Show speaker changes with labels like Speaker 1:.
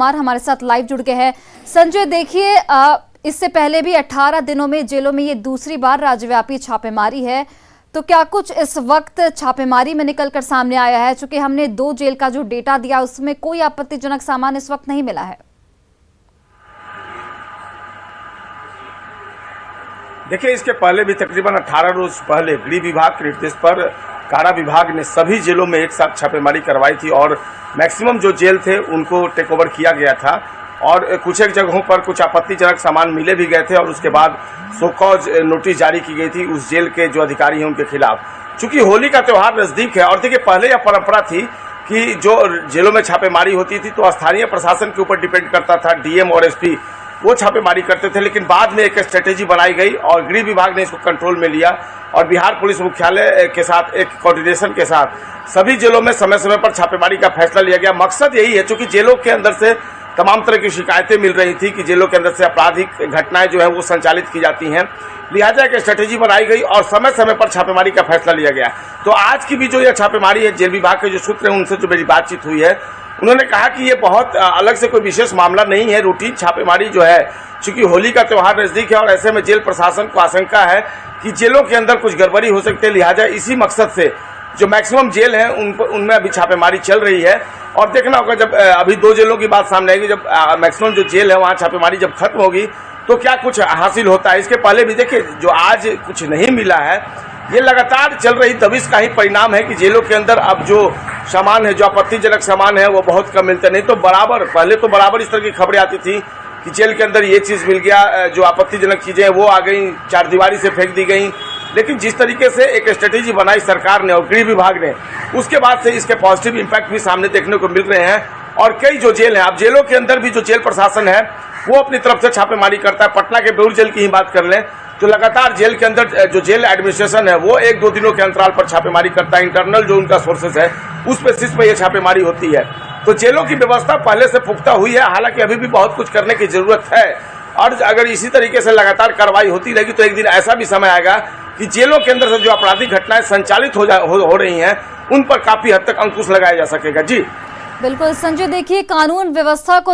Speaker 1: हमारे साथ लाइव जुड़ गए हैं। संजय, देखिए इससे पहले भी 18 दिनों में जेलों में ये दूसरी बार राज्यव्यापी छापेमारी है, तो क्या कुछ इस वक्त छापेमारी में निकलकर सामने आया है? चूंकि हमने 2 जेल का जो डेटा दिया उसमें कोई आपत्तिजनक सामान इस वक्त नहीं मिला है।
Speaker 2: देखिए, इसके पहले भी तकरीबन 18 रोज पहले गृह विभाग के निर्देश पर कारा विभाग ने सभी जेलों में एक साथ छापेमारी करवाई थी और मैक्सिमम जो जेल थे उनको टेक ओवर किया गया था और कुछ एक जगहों पर कुछ आपत्तिजनक सामान मिले भी गए थे और उसके बाद शोकॉज नोटिस जारी की गई थी उस जेल के जो अधिकारी हैं उनके खिलाफ। चूंकि होली का त्यौहार नजदीक है और देखिए, पहले यह परंपरा थी कि जो जेलों में छापेमारी होती थी तो स्थानीय प्रशासन के ऊपर डिपेंड करता था, डीएम और एसपी वो छापेमारी करते थे, लेकिन बाद में एक स्ट्रेटेजी बनाई गई और गृह विभाग ने इसको कंट्रोल में लिया और बिहार पुलिस मुख्यालय के साथ एक कोऑर्डिनेशन के साथ सभी जेलों में समय समय पर छापेमारी का फैसला लिया गया। मकसद यही है, चूंकि जेलों के अंदर से तमाम तरह की शिकायतें मिल रही थी कि जेलों के अंदर से आपराधिक घटनाएं जो है वो संचालित की जाती हैं, लिहाजा एक स्ट्रेटेजी बनाई गई और समय समय पर छापेमारी का फैसला लिया गया। तो आज की भी जो यह छापेमारी है, जेल विभाग के जो सूत्र हैं उनसे जो मेरी बातचीत हुई है, उन्होंने कहा कि ये बहुत अलग से कोई विशेष मामला नहीं है, रूटीन छापेमारी जो है, चूंकि होली का त्यौहार नजदीक है और ऐसे में जेल प्रशासन को आशंका है कि जेलों के अंदर कुछ गड़बड़ी हो सकती है, लिहाजा इसी मकसद से जो मैक्सिमम जेल हैं उनमें अभी छापेमारी चल रही है। और देखना होगा जब अभी 2 जेलों की बात सामने आएगी, जब मैक्सिमम जो जेल है वहाँ छापेमारी जब खत्म होगी तो क्या कुछ हासिल होता है। इसके पहले भी देखिए, जो आज कुछ नहीं मिला है ये लगातार चल रही दबिश का ही परिणाम है कि जेलों के अंदर अब जो सामान है, जो आपत्तिजनक सामान है वो बहुत कम मिलते। नहीं तो पहले तो बराबर इस तरह की खबरें आती थी कि जेल के अंदर ये चीज मिल गया, जो आपत्तिजनक चीजें वो आ गई, चारदीवारी से फेंक दी गई। लेकिन जिस तरीके से एक स्ट्रेटेजी बनाई सरकार ने और गृह विभाग ने, उसके बाद से इसके पॉजिटिव इम्पैक्ट भी सामने देखने को मिल रहे हैं। और कई जो जेल हैं, अब जेलों के अंदर भी जो जेल प्रशासन है वो अपनी तरफ से छापेमारी करता है। पटना के बेउर जेल की ही बात कर लें तो लगातार जेल के अंदर जो जेल एडमिनिस्ट्रेशन है वो 1-2 दिनों के अंतराल पर छापेमारी करता है। इंटरनल जो उनका सोर्सेस है उस बेसिस पर यह छापेमारी होती है। तो जेलों की व्यवस्था पहले से पुख्ता हुई है, हालांकि अभी भी बहुत कुछ करने की जरूरत है और अगर इसी तरीके से लगातार कार्रवाई होती रहेगी तो एक दिन ऐसा भी समय आएगा कि जेलों के अंदर से जो आपराधिक घटनाएं संचालित हो रही हैं उन पर काफी हद तक अंकुश लगाया जा सकेगा। जी
Speaker 1: बिल्कुल संजय, देखिए कानून व्यवस्था को